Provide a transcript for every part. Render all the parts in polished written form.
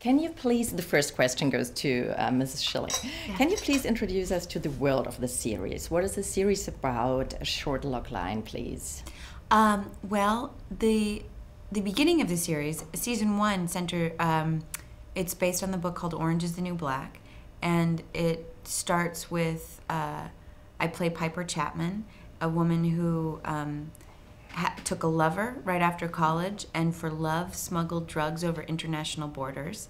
Can you please, the first question goes to Mrs. Schilling. Yeah. Can you please introduce us to the world of the series? What is the series about? A short logline, please. Well, the beginning of the series, season 1, it's based on the book called Orange is the New Black, and it starts with I play Piper Chapman, a woman who took a lover right after college and for love smuggled drugs over international borders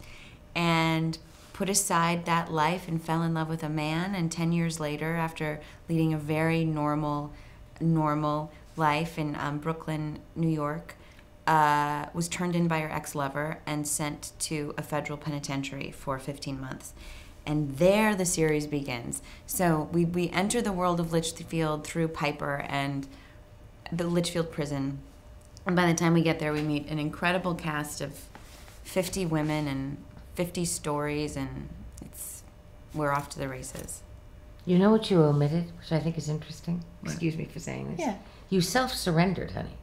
and put aside that life and fell in love with a man, and 10 years later, after leading a very normal life in Brooklyn, New York, was turned in by her ex-lover and sent to a federal penitentiary for 15 months. And there the series begins. So we enter the world of Litchfield through Piper and the Litchfield prison. And by the time we get there, we meet an incredible cast of 50 women and 50 stories, and we're off to the races. You know what you omitted, which I think is interesting? Excuse me for saying this. Yeah. You self-surrendered, honey.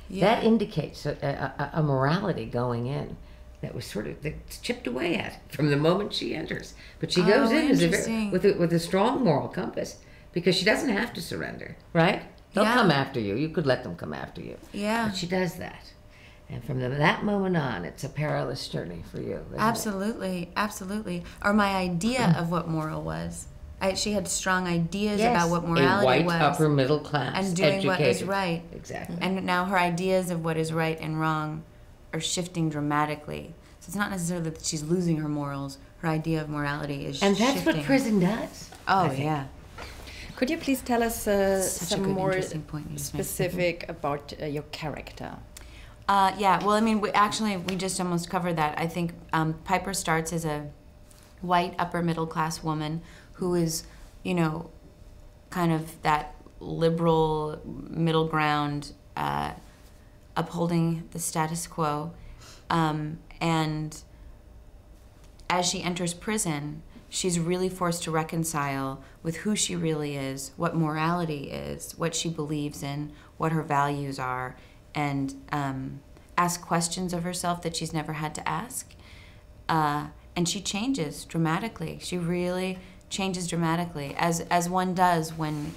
Yeah. That indicates a morality going in that was sort of that's chipped away at from the moment she enters. But she goes in with a strong moral compass because she doesn't have to surrender, right? They'll come after you. You could let them come after you. Yeah. But she does that. And from that moment on, it's a perilous journey for you. Absolutely, absolutely. Or my idea of what moral was. She had strong ideas about what morality was. A white upper middle class, and doing educated. what is right. Exactly. And now her ideas of what is right and wrong are shifting dramatically. So it's not necessarily that she's losing her morals. Her idea of morality is shifting. And that's what prison does. Oh, yeah. Could you please tell us some more specific making. about your character? Yeah, well, I mean, we just almost covered that. I think Piper starts as a white upper middle class woman who is, you know, kind of that liberal middle ground, upholding the status quo. And as she enters prison, she's really forced to reconcile with who she really is, what morality is, what she believes in, what her values are, and ask questions of herself that she's never had to ask. And she changes dramatically. She really changes dramatically, as one does when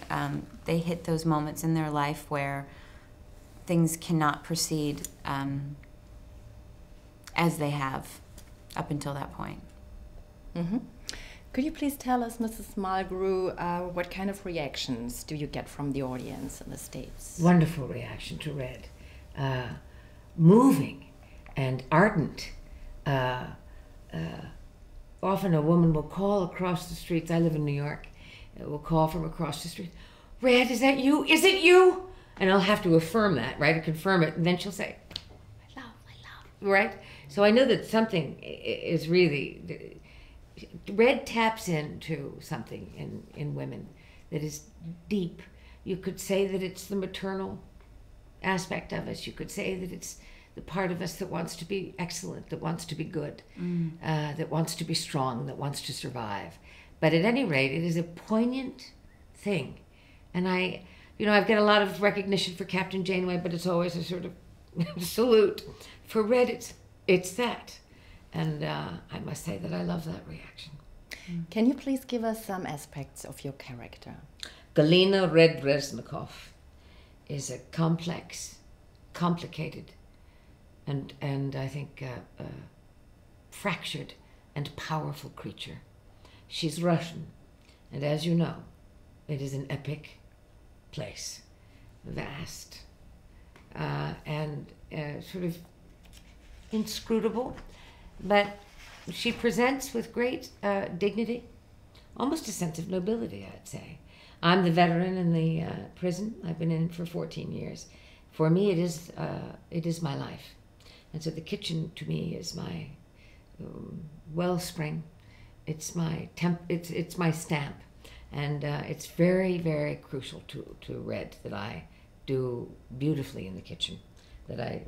they hit those moments in their life where things cannot proceed as they have up until that point. Mm-hmm. Could you please tell us, Mrs. Mulgrew, what kind of reactions do you get from the audience in the States? Wonderful reaction to Red. Moving and ardent. Often a woman will call across the streets. I live in New York. Will call from across the street. Red, is that you? Is it you? And I'll have to affirm that, right, or confirm it. And then she'll say, I love, right? So I know that something is really... Red taps into something in women that is deep. You could say that it's the maternal aspect of us. You could say that it's the part of us that wants to be excellent, that wants to be good, that wants to be strong, that wants to survive. But at any rate, it is a poignant thing. And I've got a lot of recognition for Captain Janeway, but it's always a sort of salute. For Red, it's that. And I must say that I love that reaction. Can you please give us some aspects of your character? Galina Red-Reznikov is a complex, complicated, and I think fractured and powerful creature. She's Russian, and as you know, it is an epic place, vast, and sort of inscrutable. But she presents with great dignity, almost a sense of nobility, I'd say. I'm the veteran in the prison. I've been in for 14 years. For me, it is my life. And so the kitchen, to me, is my wellspring. It's my it's my stamp. And it's very, very crucial to Red that I do beautifully in the kitchen, that I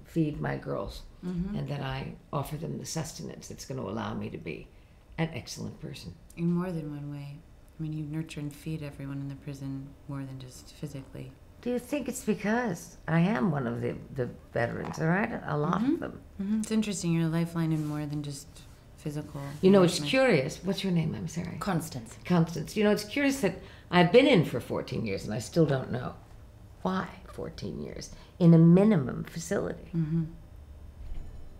feed my girls, and that I offer them the sustenance that's going to allow me to be an excellent person. In more than one way. I mean, you nurture and feed everyone in the prison more than just physically. Do you think it's because I am one of the veterans? There aren't a lot of them. It's interesting. You're a lifeline in more than just physical. You know, it's curious. What's your name? I'm sorry. Constance. Constance. You know, it's curious that I've been in for 14 years and I still don't know why 14 years in a minimum facility.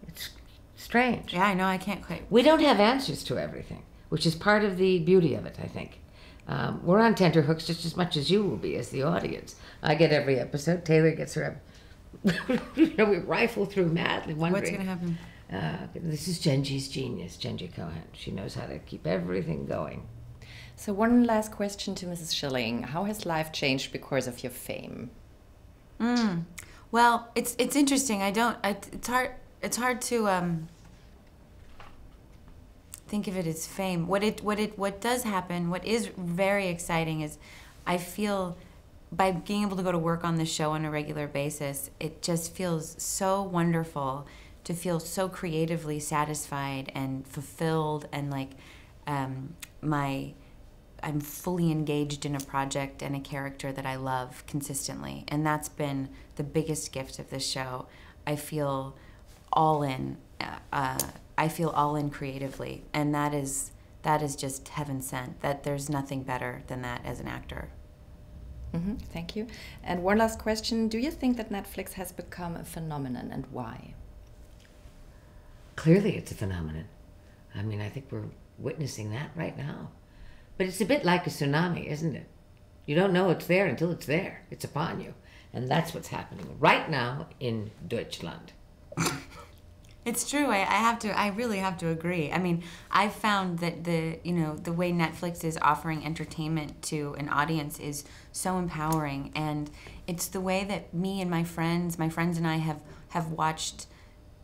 It's strange. Yeah, I know. I can't quite. We don't have answers to everything, which is part of the beauty of it, I think. We're on tenterhooks just as much as you will be as the audience. I get every episode. Taylor gets her. You know, we rifle through madly wondering. What's going to happen? This is Genji's genius, Genji Cohen. She knows how to keep everything going. So one last question to Mrs. Schilling. How has life changed because of your fame? Well, it's interesting. It's hard to think of it as fame. What does happen, what is very exciting is I feel by being able to go to work on the show on a regular basis, it just feels so wonderful to feel so creatively satisfied and fulfilled, and like I'm fully engaged in a project and a character that I love consistently, and that's been the biggest gift of this show. I feel all in. I feel all in creatively, and that is just heaven sent. That there's nothing better than that as an actor. Thank you. And one last question: do you think that Netflix has become a phenomenon, and why? Clearly, it's a phenomenon. I mean, I think we're witnessing that right now. But it's a bit like a tsunami, isn't it? You don't know it's there until it's there. It's upon you. And that's what's happening right now in Deutschland. It's true. I really have to agree. I mean, I've found that the way Netflix is offering entertainment to an audience is so empowering, and it's the way that me and my friends and I have watched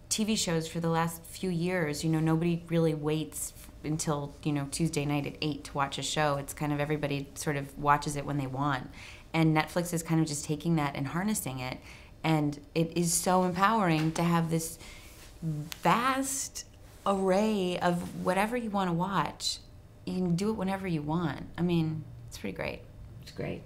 TV shows for the last few years. You know, nobody really waits until, Tuesday night at 8 to watch a show. It's kind of everybody sort of watches it when they want. And Netflix is kind of just taking that and harnessing it. And it is so empowering to have this vast array of whatever you want to watch. You can do it whenever you want. I mean, it's pretty great. It's great.